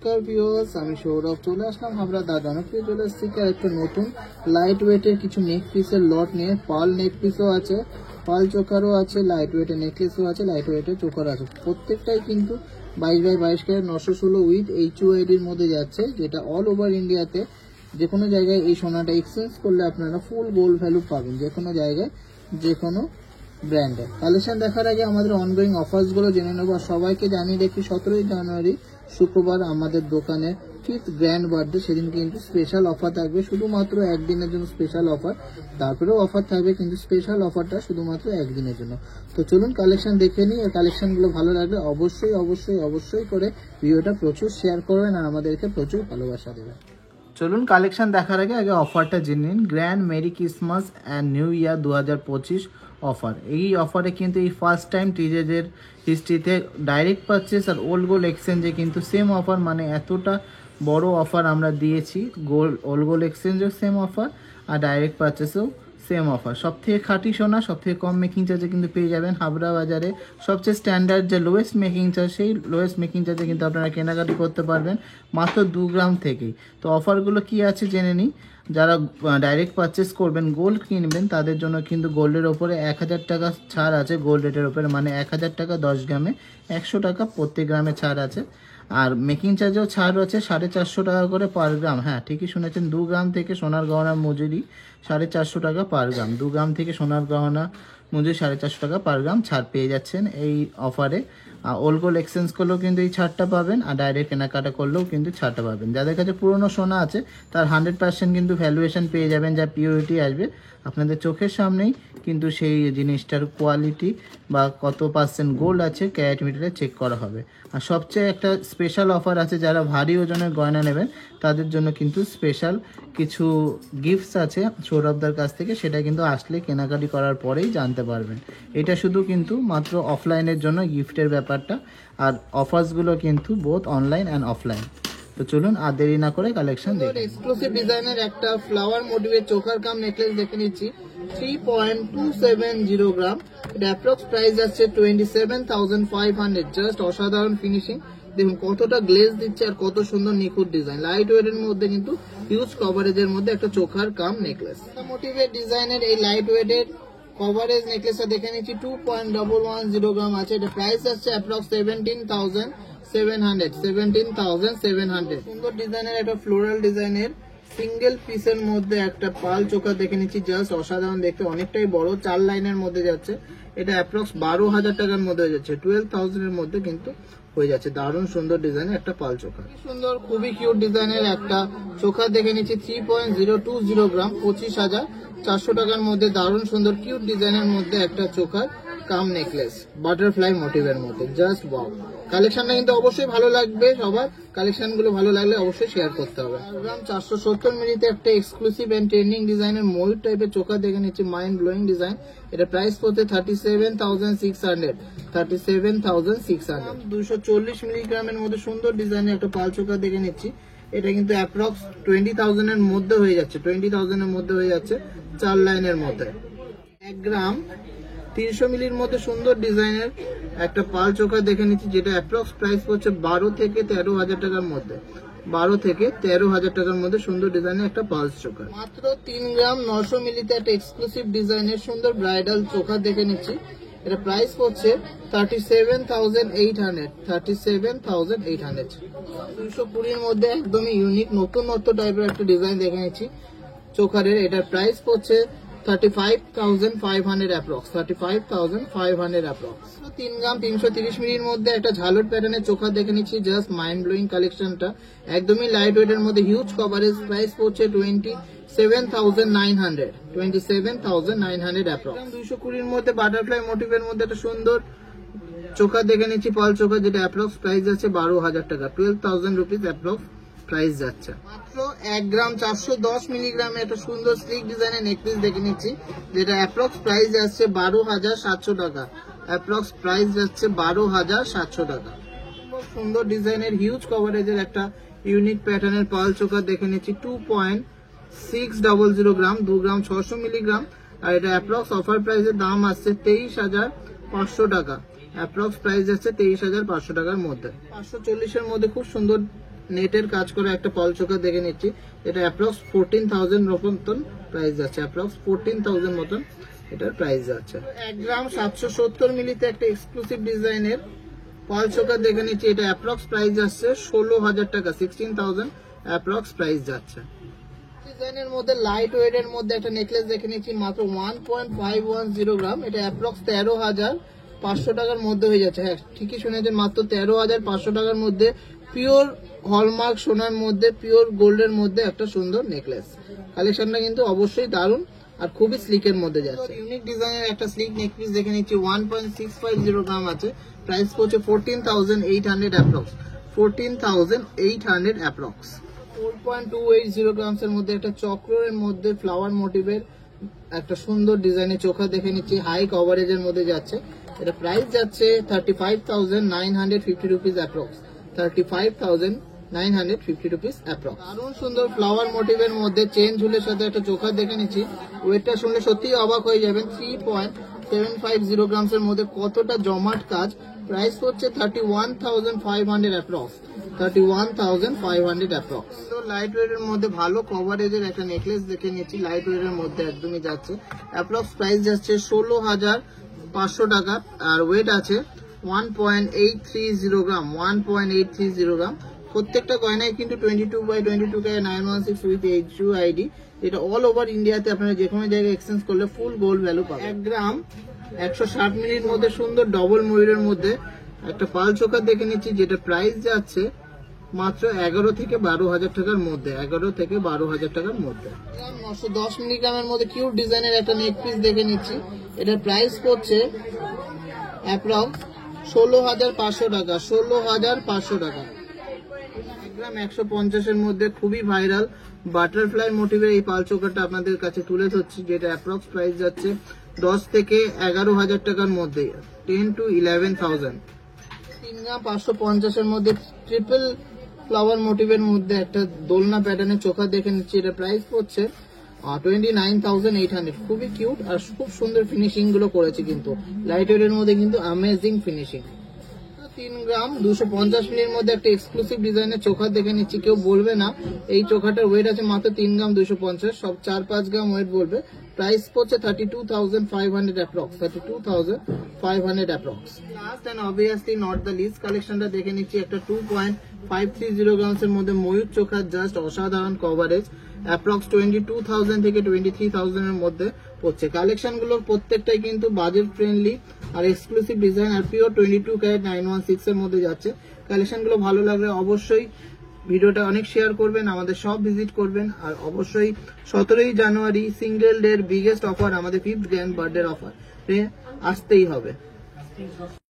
নমস্কার ভিউয়ার্স, আমি সৌরভ চলে আসলাম হাবড়া দা জনপ্রিয় জুয়েলার্স থেকে একটা নতুন লাইট ওয়েটের কিছু নেক পিসের লট নিয়ে। পাল নেক পিসও আছে, পাল চোকারও আছে, লাইট ওয়েটের নেকলেসও আছে, লাইট ওয়েটের চোকার আছে। প্রত্যেকটাই কিন্তু 22x22 ক্যারেট 916 উইথ HUID-র মধ্যে যাচ্ছে, যেটা অল ওভার ইন্ডিয়াতে যে কোনো জায়গায় এই সোনাটা এক্সচেঞ্জ করলে আপনারা ফুল গোল্ড ভ্যালু পাবেন, যে কোনো জায়গায় যে কোনো ব্র্যান্ডের। কালেকশন দেখার আগে আমাদের অনগোয়িং অফার্সগুলো জেনে নেব। সবাইকে জানিয়ে রাখি 17 জানুয়ারি শুক্রবার আমাদের দোকানে 5th গ্র্যান্ড বার্থডে, সেদিন কিন্তু স্পেশাল অফার থাকবে, শুধুমাত্র একদিনের জন্য স্পেশাল অফার। তারপরেও অফার থাকবে, কিন্তু স্পেশাল অফারটা শুধুমাত্র একদিনের জন্য। তো চলুন কালেকশন দেখে নিই। আর কালেকশনগুলো ভালো লাগলে অবশ্যই অবশ্যই অবশ্যই করে ভিডিওটা প্রচুর শেয়ার করবেন আর আমাদেরকে প্রচুর ভালোবাসা দেবেন। চলুন কালেকশন দেখার আগে অফারটা জেনে নিন। Grand merry Christmas and new year 2025 offer. এই অফারে কিন্তু এই ফার্স্ট টাইম টিজেজের হিস্ট্রিতে ডাইরেক্ট পারচেস আর ওল্ড গোল্ড এক্সচেঞ্জে কিন্তু সেম অফার, মানে এতটা বড় অফার আমরা দিয়েছি। ওল্ড গোল্ড এক্সচেঞ্জেও সেম অফার আর ডাইরেক্ট পারচেসেও সেম অফার। সব থেকে খাঁটি সোনা, সব থেকে কম মেকিং চার্জে কিন্তু পেয়ে যাবেন হাবড়া বাজারে। সবচেয়ে স্ট্যান্ডার্ড যে লোয়েস্ট মেকিং চার্জ, সেই লোয়েস্ট মেকিং চার্জে কিন্তু আপনারা কেনাকাটি করতে পারবেন মাত্র 2 গ্রাম থেকেই। তো অফারগুলো কি আছে জেনে নিই। যারা ডাইরেক্ট পারচেস করবেন, গোল্ড কিনবেন, তাদের জন্য কিন্তু গোল্ডের ওপরে 1000 টাকা ছাড় আছে। গোল্ড রেটের ওপরে মানে 1000 টাকা 10 গ্রামে 100 টাকা প্রত্যেক গ্রামে ছাড় আছে। আর মেকিং চার্জেও ছাড় আছে 450 টাকা করে পার গ্রাম। হ্যাঁ, ঠিকই শুনেছেন, 2 গ্রাম থেকে সোনার গহনার মজুরি 450 টাকা পার গ্রাম। 2 গ্রাম থেকে সোনার গহনা মজুরি 450 টাকা পার গ্রাম ছাড় পেয়ে যাচ্ছেন এই অফারে। ওল্ড গোল্ড এক্সচেঞ্জ করলেও কিন্তু এই ছাড়টা পাবেন, আর ডাইরেক্ট কেনাকাটা করলেও কিন্তু ছাড়টা পাবেন। যাদের কাছে পুরনো সোনা আছে তার 100% কিন্তু ভ্যালুয়েশন পেয়ে যাবেন, যা পিওরিটি আসবে আপনাদের চোখের সামনেই। কিন্তু সেই জিনিসটার কোয়ালিটি বা কত পার্সেন্ট গোল্ড আছে ক্যারেট মিটারে চেক করা হবে। আর সবচেয়ে একটা স্পেশাল অফার আছে, যারা ভারী ওজনের গয়না নেবেন তাদের জন্য কিন্তু স্পেশাল কিছু গিফটস আছে সৌরভদার কাছ থেকে, সেটা কিন্তু আসলে কেনাকাটি করার পরেই জানতে পারবেন। এটা শুধু কিন্তু মাত্র অফলাইনের জন্য গিফটের ব্যাপারটা, আর অফার্সগুলো কিন্তু বোথ অনলাইন অ্যান্ড অফলাইন। তো চলুন আর দেরি না করে কালেকশন দেখুন। এক্সক্লুসিভ ডিজাইনের একটা ফ্লাওয়ার মোটিভের চোকার কাম নেকলেস দেখে নিচ্ছি। 3.270 গ্রাম, এটা অ্যাপ্রক্স প্রাইস আছে 27,500। জাস্ট অসাধারণ ফিনিশিং, দেখুন কতটা গ্লেজ দিচ্ছে আর কত সুন্দর নিখুঁত ডিজাইন। লাইট ওয়েট এর মধ্যে কিন্তু হিউজ কভারেজের মধ্যে একটা চোকার কাম নেকলেস। মোটিভের ডিজাইনের এই লাইট ওয়েটের কভারেজ নেকলেসটা দেখে নিচ্ছি। 2.110 গ্রাম আছে, এটা প্রাইস আছে অ্যাপ্রক্স 17,700। সুন্দর ডিজাইনের একটা ফ্লোরাল ডিজাইনের সিঙ্গেল পিসের মধ্যে একটা পাল চোকা দেখে নিচ্ছি। জাস্ট অসাধারণ দেখতে, অনেকটাই বড়, 4 লাইনের মধ্যে যাচ্ছে। এটা অ্যাপ্রক্স 12,000 টাকার মধ্যে হয়ে যাচ্ছে, 12,000 এর মধ্যে কিন্তু হয়ে যাচ্ছে। দারুণ সুন্দর ডিজাইনের একটা পাল চোখা, সুন্দর খুবই কিউট ডিজাইনের একটা চোখা দেখে নিচ্ছি। 3.020 গ্রাম, 25,400 টাকার মধ্যে দারুণ সুন্দর কিউট ডিজাইনের মধ্যে একটা চোখার কাম নেকলেস বাটারফ্লাই মোটিভের মধ্যে। Just wow. কালেকশনটা কিন্তু অবশ্যই ভালো লাগবে সবার। কালেকশন গুলো ভালো লাগলে অবশ্যই শেয়ার করতে হবে। 470 মিলিতে একটা এক্সক্লুসিভ এন্ড ট্রেন্ডিং ডিজাইনের ময়ূর টাইপের চোখা দেখে নিচ্ছি, মাইন্ড ব্লোয়িং ডিজাইন। এটা প্রাইস পড়ছে 37,600। 240 মিলিগ্রামের মধ্যে সুন্দর ডিজাইনের একটা পাল চোখা দেখে নিচ্ছি। এটা কিন্তু অ্যাপ্রক্স 20,000 এর মধ্যে হয়ে যাচ্ছে, 20,000 এর মধ্যে হয়ে যাচ্ছে, 4 লাইনের মধ্যে। 1 গ্রাম 300 মিলির মধ্যে সুন্দর ডিজাইনের একটা পাল চোখা দেখে নিচ্ছি, যেটা অ্যাপ্রক্স প্রাইস পড়ছে 12 থেকে 13,000 টাকার মধ্যে। 12 থেকে 13,000 টাকার মধ্যে সুন্দর ডিজাইনের একটা পালস চোখা। মাত্র 3 গ্রাম 900 মিলিতে একটা এক্সক্লুসিভ ডিজাইনের সুন্দর ব্রাইডাল চোখা দেখে নিচ্ছি। এটা প্রাইস পড়ছে 37,800। 37,800। 220 মধ্যে একদমই ইউনিক নতুনত্ব টাইপের একটা ডিজাইন দেখে নিচ্ছি চোখারের। এটার প্রাইস পড়ছে 35,500 অ্যাপ্রক্স। 35,500 অ্যাপ্রক্স। 3 গ্রাম 330 মিলির মধ্যে একটা ঝালট প্যাটার্নের চোখা দেখে নিচ্ছি। জাস্ট মাইন্ড ব্লোয়িং কালেকশনটা, একদমই লাইট ওয়েটের মধ্যে হিউজ কভারেজ। প্রাইস পড়ছে 27,900। 27,900 অ্যাপ্রক্স। 220 মধ্যে বাটারফ্লাই মোটিভের মধ্যে একটা সুন্দর চোখা দেখে নিচ্ছি, পাল চোখা, যেটা অ্যাপ্রক্স প্রাইস আছে 12,000 টাকা। 12,000 রুপিস অ্যাপ্রক্স প্রাইস যাচ্ছে। মাত্র 1 গ্রাম 410 মিলিগ্রামে একটা সুন্দর স্লিক ডিজাইনের নেকলেস দেখে নিচ্ছি, যেটা অ্যাপ্রক্স প্রাইস যাচ্ছে 12,700 টাকা। অ্যাপ্রক্স প্রাইস যাচ্ছে 12,700 টাকা। সুন্দর ডিজাইনের হিউজ কভারেজের একটা ইউনিক প্যাটার্নের পাল চোখা দেখে নিচ্ছি। 2.600 গ্রাম, 2 গ্রাম 600 মিলিগ্রাম, আর এটা অ্যাপ্রক্স অফার প্রাইসের দাম আসছে 23,500 টাকা। অ্যাপ্রক্স প্রাইস যাচ্ছে 23,500 টাকার মধ্যে। 540 এর মধ্যে খুব সুন্দর নেটের কাজ করে একটা পাল চোকার দেখে নিচ্ছি। এটা অ্যাপ্রক্স 14,000 মতন প্রাইস যাচ্ছে, অ্যাপ্রক্স 14,000 মতন এটার প্রাইস যাচ্ছে। 1 গ্রাম 770 মিলিতে একটা এক্সক্লুসিভ ডিজাইনের পাল চোকার দেখে নিচ্ছি। এটা অ্যাপ্রক্স প্রাইস যাচ্ছে 16,000 টাকা, 16,000 অ্যাপ্রক্স প্রাইস যাচ্ছে। ডিজাইনের মধ্যে লাইট ওয়েট এর মধ্যে একটা নেকলেস দেখে নিচ্ছি, মাত্র 1.510 গ্রাম। এটা অ্যাপ্রক্স 13,500 টাকার মধ্যে হয়ে যাচ্ছে। হ্যাঁ ঠিকই শুনেছেন, মাত্র 13,500 টাকার মধ্যে পিওর হলমার্ক সোনার মধ্যে, পিওর গোল্ডের মধ্যে একটা সুন্দর নেকলেস। কালেকশনটা কিন্তু অবশ্যই দারুণ আর খুবই স্লিকের মধ্যে যাচ্ছে। ইউনিক ডিজাইনের একটা স্লিক নেকপিস দেখে নিচ্ছি, 1.650 গ্রাম আছে। প্রাইস পড়ছে 14,800 অ্যাপ্রক্স, 14,800 অ্যাপ্রক্স। 4.280 গ্রামস এর মধ্যে একটা চক্রের মধ্যে ফ্লাওয়ার মোটিভের একটা সুন্দর ডিজাইনের চোখা দেখে নিচ্ছি, হাই কভারেজের মধ্যে যাচ্ছে। এটা প্রাইস যাচ্ছে 35,950 রুপিস অ্যাপ্রক্স, 35,950 রুপিস অ্যাপ্রক্স। দারুণ সুন্দর ফ্লাওয়ার মোটিভের মধ্যে চেন ঝুলের সাথে একটা চোখা দেখে নিচ্ছি। ওয়েটটা শুনলে সত্যিই অবাক হয়ে যাবেন, 3.750 গ্রামস এর মধ্যে কতটা জমাট কাজ। প্রাইস হচ্ছে 31,500 অ্যাপ্রক্স, 31,500 অ্যাপ্রক্স। তো লাইট ওয়েট এর মধ্যে ভালো কভারেজের একটা নেকলেস দেখে নিচ্ছি, লাইট ওয়েট এর মধ্যে একদমই যাচ্ছে। অ্যাপ্রক্স প্রাইস যাচ্ছে 16,500 টাকা আর ওয়েট আছে 1.830 গ্রাম, 1.830 গ্রাম। প্রত্যেকটা গয়নায় কিন্তু 22/22 ক্যারেট 916 উইথ HUID। এটা অল ওভার ইন্ডিয়াতে আপনারা যে কোনো জায়গায় এক্সচেঞ্জ করলে ফুল গোল্ড ভ্যালু পাবেন। 1 গ্রাম 160 মিলির মধ্যে সুন্দর ডবল ময়ূরের মধ্যে একটা পাল চোকার দেখে নিচ্ছি, যেটা প্রাইস যাচ্ছে মাত্র 11 থেকে 12,000 টাকার মধ্যে, 11 থেকে 12,000 টাকার মধ্যে। 910 মিলিগ্রামের মধ্যে কিউট ডিজাইনের একটা নেক পিস দেখে নিচ্ছি। এটার প্রাইস পড়ছে অ্যাপ্রক্স 16,500 টাকা, 16,500 টাকা। 1 গ্রাম 150 এর মধ্যে খুবই ভাইরাল বাটারফ্লাই মোটিভের এই পাল চোকারটা আপনাদের কাছে তুলে ধরছি, যেটা অ্যাপ্রক্স প্রাইস যাচ্ছে 10 থেকে 11,000 টাকার মধ্যে, 10 to 11,000। 3 গ্রাম 550 এর মধ্যে ট্রিপল ফ্লাওয়ার মোটিভের মধ্যে একটা দোলনা প্যাটার্নের চোখা দেখে নিচ্ছি। এটা প্রাইস পড়ছে 29,800। খুবই কিউট আর খুব সুন্দর ফিনিশিং গুলো করেছে, কিন্তু লাইট ওয়েট এর মধ্যে কিন্তু অ্যামেজিং ফিনিশিং। 3 গ্রাম 250 মিলির মধ্যে একটা এক্সক্লুসিভ ডিজাইনের চোখা দেখে নিচ্ছি। কেউ বলবে না এই চোখাটার ওয়েট আছে মাত্র 3 গ্রাম 250, সব 4-5 গ্রাম ওয়েট বলবে। প্রাইস পড়ছে 32,500 approx, 32,500 approx. Last and obviously not the list কালেকশনটা দেখে নিচ্ছি, একটা 2.530 গ্রামস এর মধ্যে ময়ূর চোখা, জাস্ট অসাধারণ কভারেজ। অ্যাপ্রক্স 22,000 থেকে 23,000 এর মধ্যে পড়ছে। কালেকশন গুলোর প্রত্যেকটাই কিন্তু বাজেট ফ্রেন্ডলি আর এক্সক্লুসিভ ডিজাইন আর পিওর 22 ক্যারেট 916 এর মধ্যে যাচ্ছে। কালেকশন গুলো ভালো লাগলে অবশ্যই ভিডিওটা অনেক শেয়ার করবেন, আমাদের সব ভিজিট করবেন। আর অবশ্যই 17ই জানুয়ারি সিঙ্গেল ডে বিগেস্ট অফার, আমাদের 5th গ্র্যান্ড বার্থডে অফার আসতেই হবে।